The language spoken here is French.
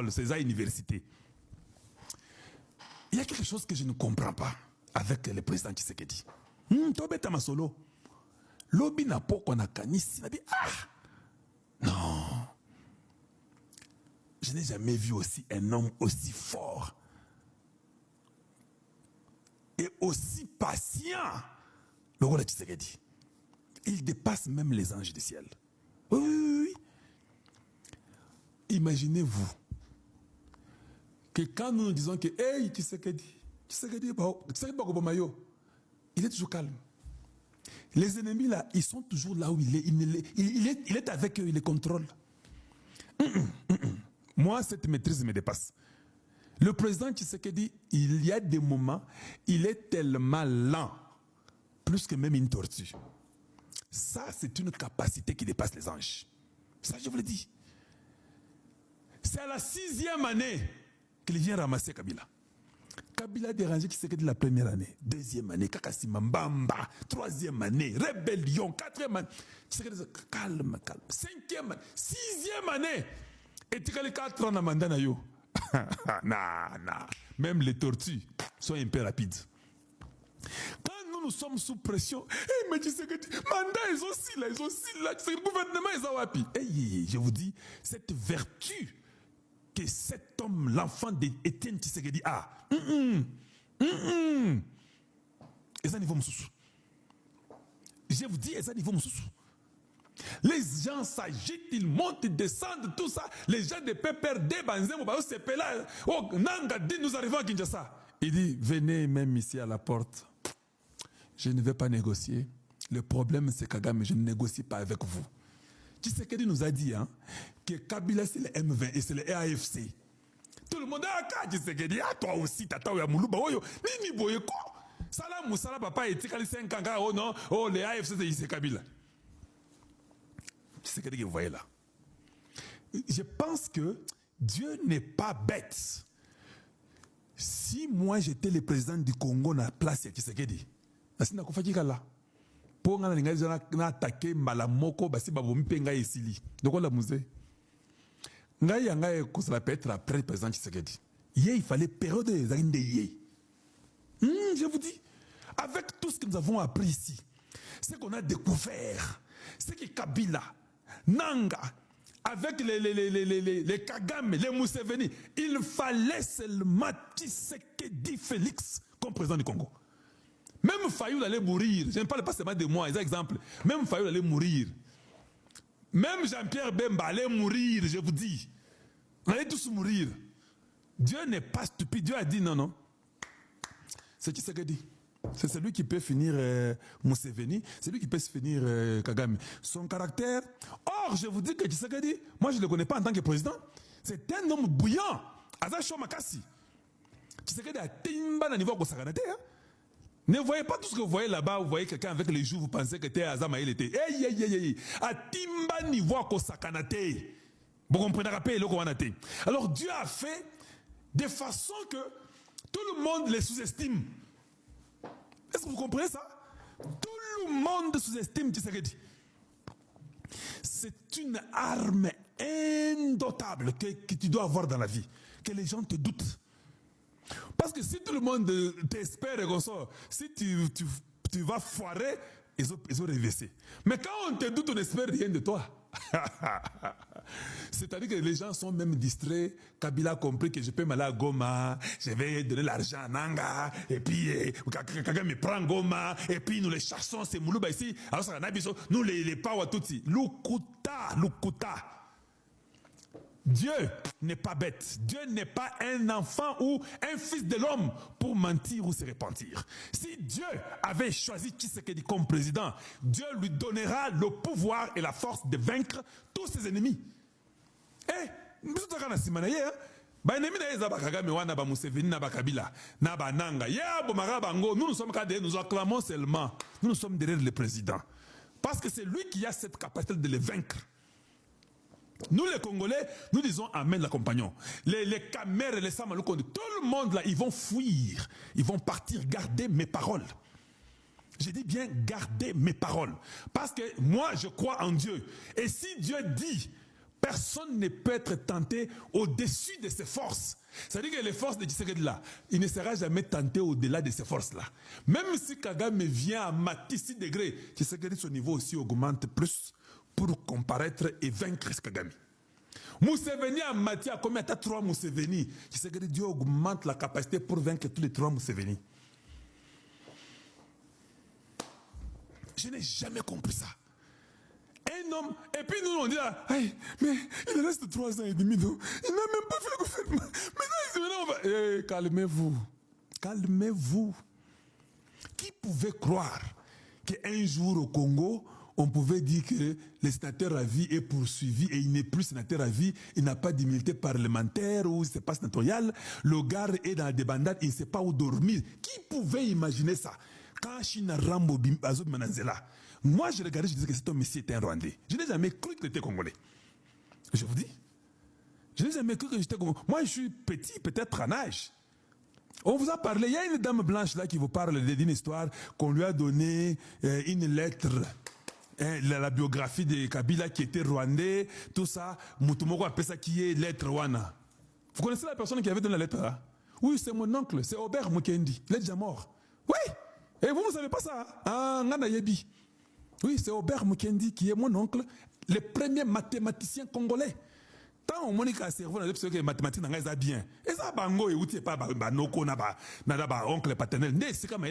le César Université. Il y a quelque chose que je ne comprends pas avec le président Tshisekedi. Tobeta masolo. Lobi na poko na kanisi na bi non. Je n'ai jamais vu aussi un homme aussi fort et aussi patient. Le roi de Tshisekedi. Il dépasse même les anges du ciel. Oui, oui, oui. Imaginez-vous que quand nous disons que hey, Tshisekedi, il est toujours calme. Les ennemis là, ils sont toujours là où il est. Il est avec eux, il les contrôle. Moi, cette maîtrise me dépasse. Le président Tshisekedi, il y a des moments, il est tellement lent, plus que même une tortue. Ça, c'est une capacité qui dépasse les anges. Ça, je vous le dis. C'est à la 6e année qu'il vient ramasser Kabila. Kabila a dérangé Tshisekedi la première année, 2e année, Kakasima Mbamba, 3e année, rébellion, 4e année. Tshisekedi, calme, calme. 5e année, 6e année. Et tu as 4 ans de mandat. Non. Même les tortues sont un peu rapides. Quand nous sommes sous pression, mais Tshisekedi, mandat, ils ont là, le gouvernement, ils ont wapi. Je vous dis, cette vertu que cet homme, l'enfant d'Étienne Tshisekedi a. Et ça, niveau moussou. Je vous dis, et ça, niveau moussou. Les gens s'agitent, ils montent, ils descendent, tout ça. Les gens de PPRD, nous arrivons à Kinshasa. Il dit, venez même ici à la porte. Je ne vais pas négocier. Le problème, c'est Kagame, je ne négocie pas avec vous. Tshisekedi nous a dit que Kabila, c'est le M20 et c'est le AFC. Tout le monde a dit, Tshisekedi, toi aussi, tata ou Yamoulou, Nini Boyeko. Salam Moussala, papa, et Tikali 5 ans, oh non, oh, le AFC, c'est Kabila. Tshisekedi, vous voyez là. Je pense que Dieu n'est pas bête. Si moi, j'étais le président du Congo, na place de Tshisekedi, Nasina Kofakika là. Pour attaquer Malamoko, basi babomi penga esili. Donc on l'a musée. Ça peut être après le président Tshisekedi. Il fallait période des années de yé. Je vous dis, avec tout ce que nous avons appris ici, ce qu'on a découvert, c'est que Kabila, Nanga, avec les Kagame, les Museveni, il fallait seulement Tshisekedi Félix comme président du Congo. Même Fayoul allait mourir. Je ne parle pas seulement de moi, c'est un exemple. Même Fayoul allait mourir. Même Jean-Pierre Bemba allait mourir, je vous dis. On allait tous mourir. Dieu n'est pas stupide. Dieu a dit non, non. C'est qui dit? C'est celui qui peut finir Museveni, c'est lui qui peut finir Kagame. Son caractère. Or, je vous dis que Tshisekedi, moi je ne le connais pas en tant que président. C'est un homme bouillant. Azacho Makassi. Tshisekedi a timba à niveau de Sakanate. Ne voyez pas tout ce que vous voyez là-bas, vous voyez quelqu'un avec les joues, vous pensez que Azama il était. A timba niveau ko sakanate. Vous comprenez rappel le komanate. Alors Dieu a fait de façon que tout le monde les sous-estime. Est-ce que vous comprenez ça? Tout le monde sous-estime Tshisekedi. C'est une arme indotable que tu dois avoir dans la vie, que les gens te doutent. Parce que si tout le monde t'espère et qu'on sort, si tu vas foirer, ils ont réversé. Mais quand on te doute, on n'espère rien de toi. C'est-à-dire que les gens sont même distraits. Kabila a compris que je peux m'aller à Goma, je vais donner l'argent à Nanga, et puis quelqu'un me prend Goma, et puis nous les chassons, c'est Moulouba ici, alors ça nous les Pawatutsi. Lukuta. Dieu n'est pas bête. Dieu n'est pas un enfant ou un fils de l'homme pour mentir ou se repentir. Si Dieu avait choisi Tshisekedi comme président, Dieu lui donnera le pouvoir et la force de vaincre tous ses ennemis. Nous nous acclamons seulement. Nous sommes derrière le président. Parce que c'est lui qui a cette capacité de les vaincre. Nous les Congolais, nous disons Amen, l'accompagnons. Les Camères et les Samalouko, tout le monde là, ils vont fuir. Ils vont partir, garder mes paroles. Je dis bien garder mes paroles. Parce que moi, je crois en Dieu. Et si Dieu dit, Personne ne peut être tenté au-dessus de ses forces. C'est-à-dire que les forces de Tshisekedi là, il ne sera jamais tenté au-delà de ces forces-là. Même si Kagame vient à mater 6 degrés, Tshisekedi, son niveau aussi augmente plus pour comparaître et vaincre Kagame. Museveni a mati à combien? À 3 Museveni. Tshisekedi, Dieu augmente la capacité pour vaincre tous les 3 Museveni. Je n'ai jamais compris ça. Un homme, et puis nous on dit, hey, mais il reste 3 ans et demi, donc il n'a même pas fait le gouvernement. Maintenant on va. Calmez-vous. Calmez-vous. Qui pouvait croire qu'un jour au Congo, on pouvait dire que le sénateur à vie est poursuivi et il n'est plus sénateur à vie, il n'a pas d'immunité parlementaire ou c'est pas sénatorial, le gars est dans la débandade, il ne sait pas où dormir. Qui pouvait imaginer ça? Quand China Rambo Bazo Mananzela, moi je regardais, je disais que cet homme ici était un Rwandais. Je n'ai jamais cru qu'il était Congolais. Je vous dis. Je n'ai jamais cru que j'étais Congolais. Moi je suis petit, peut-être en âge. On vous a parlé, il y a une dame blanche là qui vous parle d'une histoire qu'on lui a donné une lettre. La biographie de Kabila qui était rwandais, tout ça, Mutumoko appelle ça qui est lettre Wana. Vous connaissez la personne qui avait donné la lettre là? Oui, c'est mon oncle, c'est Aubert Mukendi, il est déjà mort. Oui, et vous ne savez pas ça? Ah, Ngana Yebi. Oui, c'est Aubert Mukendi qui est mon oncle, le premier mathématicien congolais. Tant on monique à cerveau, on a dit que les mathématiques n'ont pas bien. Et ça, bango et outil, pas banoko, n'a pas oncle paternel. Mais c'est comme